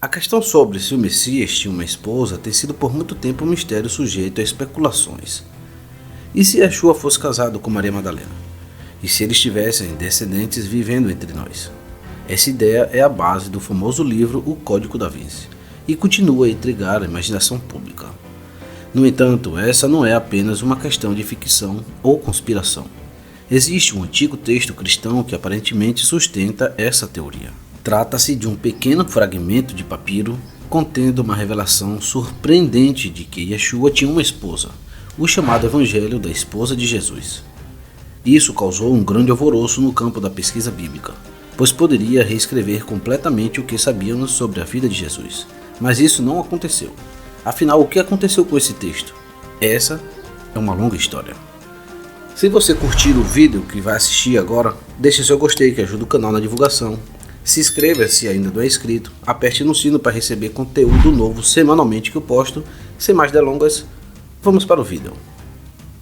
questão sobre se o Messias tinha uma esposa tem sido por muito tempo um mistério sujeito a especulações. E se Yeshua fosse casado com Maria Madalena? E se eles tivessem descendentes vivendo entre nós? Essa ideia é a base do famoso livro O Código da Vinci e continua a intrigar a imaginação pública. No entanto, essa não é apenas uma questão de ficção ou conspiração. Existe um antigo texto cristão que aparentemente sustenta essa teoria. Trata-se de um pequeno fragmento de papiro contendo uma revelação surpreendente de que Yeshua tinha uma esposa, o chamado Evangelho da Esposa de Jesus. Isso causou um grande alvoroço no campo da pesquisa bíblica, pois poderia reescrever completamente o que sabíamos sobre a vida de Jesus. Mas isso não aconteceu. Afinal, o que aconteceu com esse texto? Essa é uma longa história. Se você curtir o vídeo que vai assistir agora, deixe seu gostei que ajuda o canal na divulgação. Se inscreva se ainda não é inscrito, aperte no sino para receber conteúdo novo semanalmente que eu posto. Sem mais delongas, vamos para o vídeo.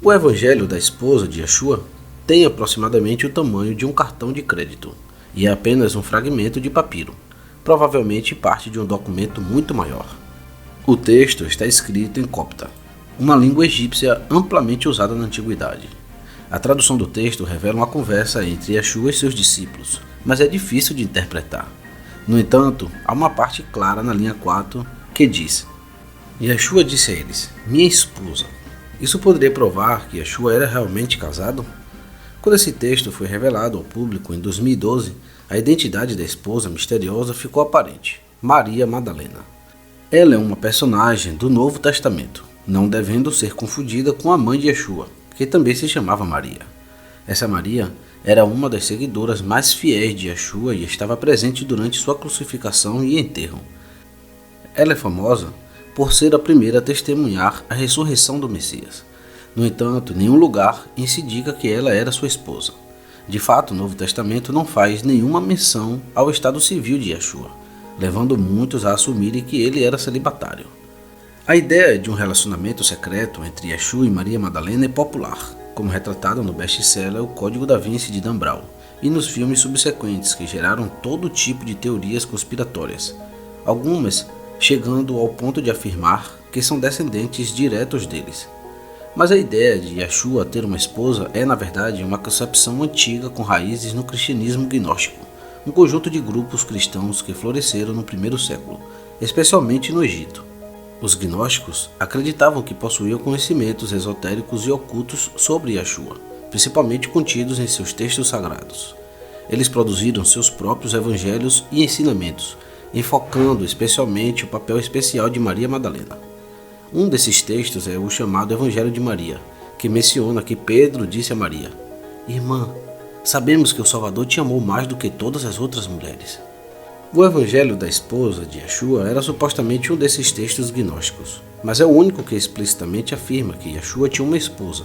O Evangelho da Esposa de Yeshua tem aproximadamente o tamanho de um cartão de crédito e é apenas um fragmento de papiro, provavelmente parte de um documento muito maior. O texto está escrito em copta, uma língua egípcia amplamente usada na antiguidade. A tradução do texto revela uma conversa entre Yeshua e seus discípulos, mas é difícil de interpretar. No entanto, há uma parte clara na linha 4 que diz: Yeshua disse a eles, minha esposa. Isso poderia provar que Yeshua era realmente casado? Quando esse texto foi revelado ao público em 2012, a identidade da esposa misteriosa ficou aparente, Maria Madalena. Ela é uma personagem do Novo Testamento, não devendo ser confundida com a mãe de Yeshua, que também se chamava Maria. Essa Maria era uma das seguidoras mais fiéis de Yeshua e estava presente durante sua crucificação e enterro. Ela é famosa por ser a primeira a testemunhar a ressurreição do Messias. No entanto, em nenhum lugar se indica que ela era sua esposa. De fato, o Novo Testamento não faz nenhuma menção ao estado civil de Yeshua, levando muitos a assumirem que ele era celibatário. A ideia de um relacionamento secreto entre Yeshua e Maria Madalena é popular, como retratado no best-seller O Código da Vinci de Dan Brown e nos filmes subsequentes que geraram todo tipo de teorias conspiratórias, algumas chegando ao ponto de afirmar que são descendentes diretos deles. Mas a ideia de Yeshua ter uma esposa é, na verdade, uma concepção antiga com raízes no cristianismo gnóstico, um conjunto de grupos cristãos que floresceram no primeiro século, especialmente no Egito. Os gnósticos acreditavam que possuíam conhecimentos esotéricos e ocultos sobre Yeshua, principalmente contidos em seus textos sagrados. Eles produziram seus próprios evangelhos e ensinamentos, enfocando especialmente o papel especial de Maria Madalena. Um desses textos é o chamado Evangelho de Maria, que menciona que Pedro disse a Maria: Irmã, sabemos que o Salvador te amou mais do que todas as outras mulheres. O Evangelho da Esposa de Yeshua era supostamente um desses textos gnósticos, mas é o único que explicitamente afirma que Yeshua tinha uma esposa,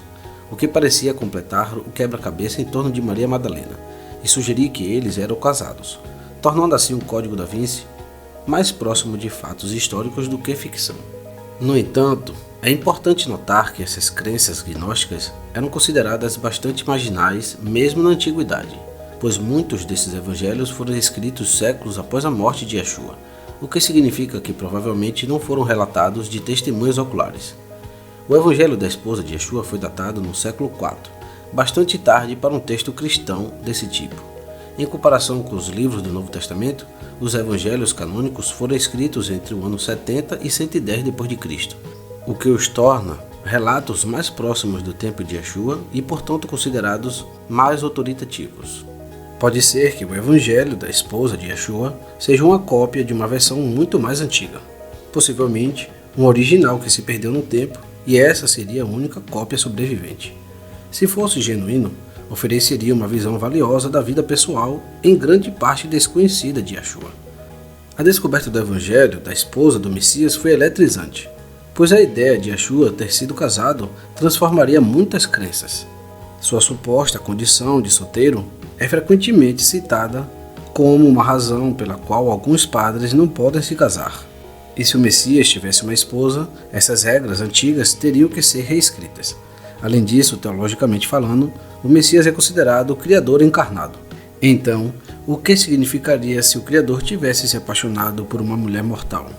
o que parecia completar o quebra-cabeça em torno de Maria Madalena, e sugerir que eles eram casados, tornando assim o Código da Vinci mais próximo de fatos históricos do que ficção. No entanto, é importante notar que essas crenças gnósticas eram consideradas bastante marginais mesmo na antiguidade, pois muitos desses evangelhos foram escritos séculos após a morte de Yeshua, o que significa que provavelmente não foram relatados de testemunhas oculares. O Evangelho da Esposa de Yeshua foi datado no século IV, bastante tarde para um texto cristão desse tipo. Em comparação com os livros do Novo Testamento, os evangelhos canônicos foram escritos entre o ano 70 e 110 d.C., o que os torna relatos mais próximos do tempo de Yeshua e, portanto, considerados mais autoritativos. Pode ser que o Evangelho da Esposa de Yeshua seja uma cópia de uma versão muito mais antiga, possivelmente um original que se perdeu no tempo, e essa seria a única cópia sobrevivente. Se fosse genuíno, ofereceria uma visão valiosa da vida pessoal, em grande parte desconhecida de Yeshua. A descoberta do Evangelho da Esposa do Messias foi eletrizante, pois a ideia de Yeshua ter sido casado transformaria muitas crenças. Sua suposta condição de solteiro é frequentemente citada como uma razão pela qual alguns padres não podem se casar. E se o Messias tivesse uma esposa, essas regras antigas teriam que ser reescritas. Além disso, teologicamente falando, o Messias é considerado o Criador encarnado. Então, O que significaria se o Criador tivesse se apaixonado por uma mulher mortal?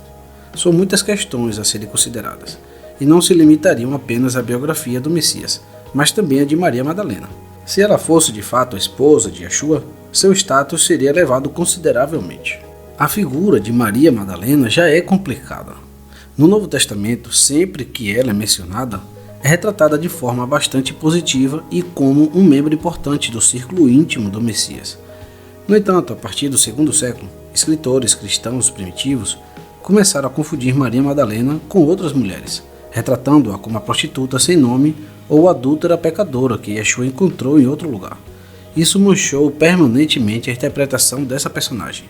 São muitas questões a serem consideradas, e não se limitariam apenas à biografia do Messias, mas também a de Maria Madalena. Se ela fosse de fato a esposa de Yeshua, seu status seria elevado consideravelmente. A figura de Maria Madalena já é complicada. No Novo Testamento, sempre que ela é mencionada, é retratada de forma bastante positiva e como um membro importante do círculo íntimo do Messias. No entanto, a partir do segundo século, escritores cristãos primitivos começaram a confundir Maria Madalena com outras mulheres, retratando-a como a prostituta sem nome ou adúltera pecadora que Yeshua encontrou em outro lugar. Isso manchou permanentemente a interpretação dessa personagem.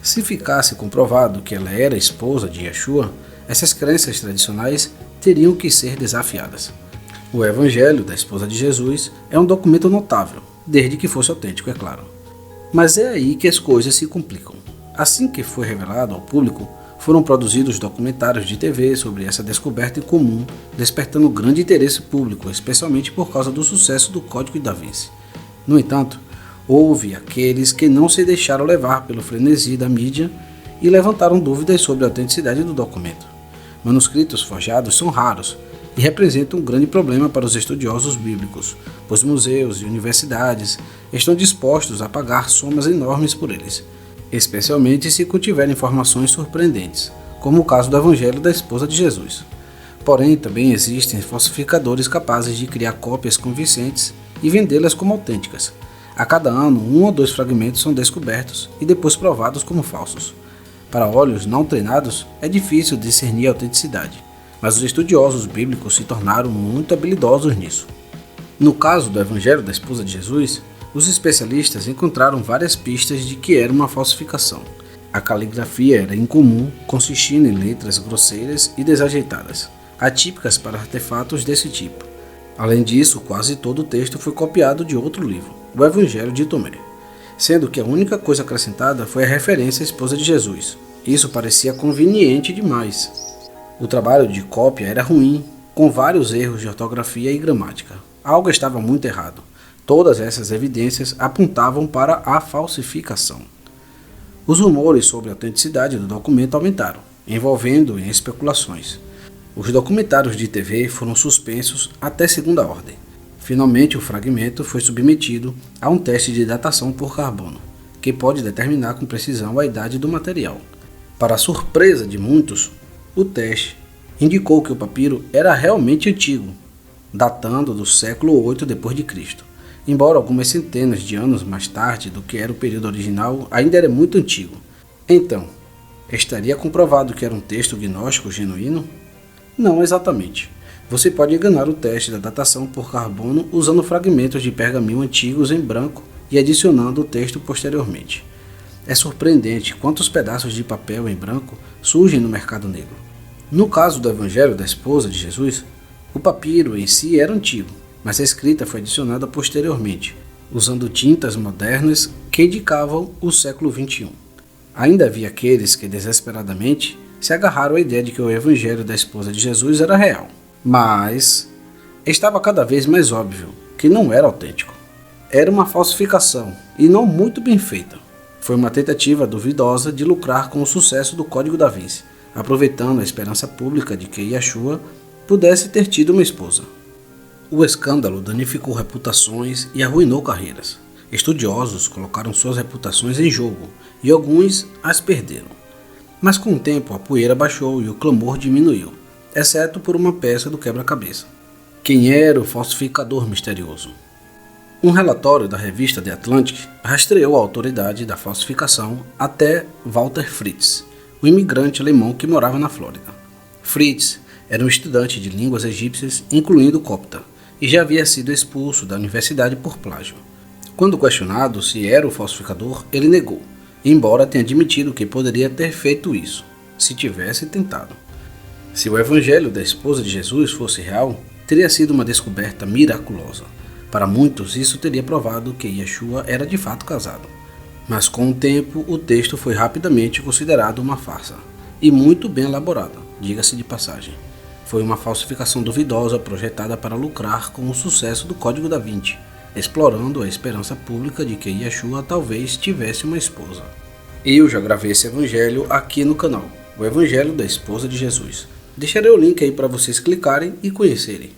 Se ficasse comprovado que ela era esposa de Yeshua, essas crenças tradicionais teriam que ser desafiadas. O Evangelho da esposa de Jesus é um documento notável, desde que fosse autêntico, é claro. Mas é aí que as coisas se complicam. Assim que foi revelado ao público, foram produzidos documentários de TV sobre essa descoberta em comum, despertando grande interesse público, especialmente por causa do sucesso do Código da Vinci. No entanto, houve aqueles que não se deixaram levar pelo frenesi da mídia e levantaram dúvidas sobre a autenticidade do documento. Manuscritos forjados são raros e representam um grande problema para os estudiosos bíblicos, pois museus e universidades estão dispostos a pagar somas enormes por eles, especialmente se contiverem informações surpreendentes, como o caso do Evangelho da esposa de Jesus. Porém, também existem falsificadores capazes de criar cópias convincentes e vendê-las como autênticas. A cada ano, 1 ou 2 fragmentos são descobertos e depois provados como falsos. Para olhos não treinados, é difícil discernir a autenticidade, mas os estudiosos bíblicos se tornaram muito habilidosos nisso. No caso do Evangelho da esposa de Jesus, os especialistas encontraram várias pistas de que era uma falsificação. A caligrafia era incomum, consistindo em letras grosseiras e desajeitadas, atípicas para artefatos desse tipo. Além disso, quase todo o texto foi copiado de outro livro, o Evangelho de Tomé, sendo que a única coisa acrescentada foi a referência à esposa de Jesus. Isso parecia conveniente demais. O trabalho de cópia era ruim, com vários erros de ortografia e gramática. Algo estava muito errado. Todas essas evidências apontavam para a falsificação. Os rumores sobre a autenticidade do documento aumentaram, envolvendo em especulações. Os documentários de TV foram suspensos até segunda ordem. Finalmente, o fragmento foi submetido a um teste de datação por carbono, que pode determinar com precisão a idade do material. Para a surpresa de muitos, o teste indicou que o papiro era realmente antigo, datando do século 8 d.C. Embora algumas centenas de anos mais tarde do que era o período original, ainda era muito antigo. Então, estaria comprovado que era um texto gnóstico genuíno? Não exatamente. Você pode enganar o teste da datação por carbono usando fragmentos de pergaminho antigos em branco e adicionando o texto posteriormente. É surpreendente quantos pedaços de papel em branco surgem no mercado negro. No caso do Evangelho da esposa de Jesus, o papiro em si era antigo, mas a escrita foi adicionada posteriormente, usando tintas modernas que indicavam o século XXI. Ainda havia aqueles que desesperadamente se agarraram à ideia de que o Evangelho da esposa de Jesus era real, mas estava cada vez mais óbvio que não era autêntico. Era uma falsificação e não muito bem feita. Foi uma tentativa duvidosa de lucrar com o sucesso do Código da Vinci, aproveitando a esperança pública de que Yeshua pudesse ter tido uma esposa. O escândalo danificou reputações e arruinou carreiras. Estudiosos colocaram suas reputações em jogo e alguns as perderam. Mas com o tempo a poeira baixou e o clamor diminuiu, exceto por uma peça do quebra-cabeça. Quem era o falsificador misterioso? Um relatório da revista The Atlantic rastreou a autoridade da falsificação até Walter Fritz, um imigrante alemão que morava na Flórida. Fritz era um estudante de línguas egípcias, incluindo copta, e já havia sido expulso da universidade por plágio. Quando questionado se era o falsificador, ele negou, embora tenha admitido que poderia ter feito isso, se tivesse tentado. Se o Evangelho da esposa de Jesus fosse real, teria sido uma descoberta miraculosa. Para muitos, isso teria provado que Yeshua era de fato casado. Mas com o tempo, o texto foi rapidamente considerado uma farsa, e muito bem elaborada, diga-se de passagem. Foi uma falsificação duvidosa projetada para lucrar com o sucesso do Código da Vinci, explorando a esperança pública de que Yeshua talvez tivesse uma esposa. Eu já gravei esse evangelho aqui no canal, o Evangelho da Esposa de Jesus. Deixarei o link aí para vocês clicarem e conhecerem.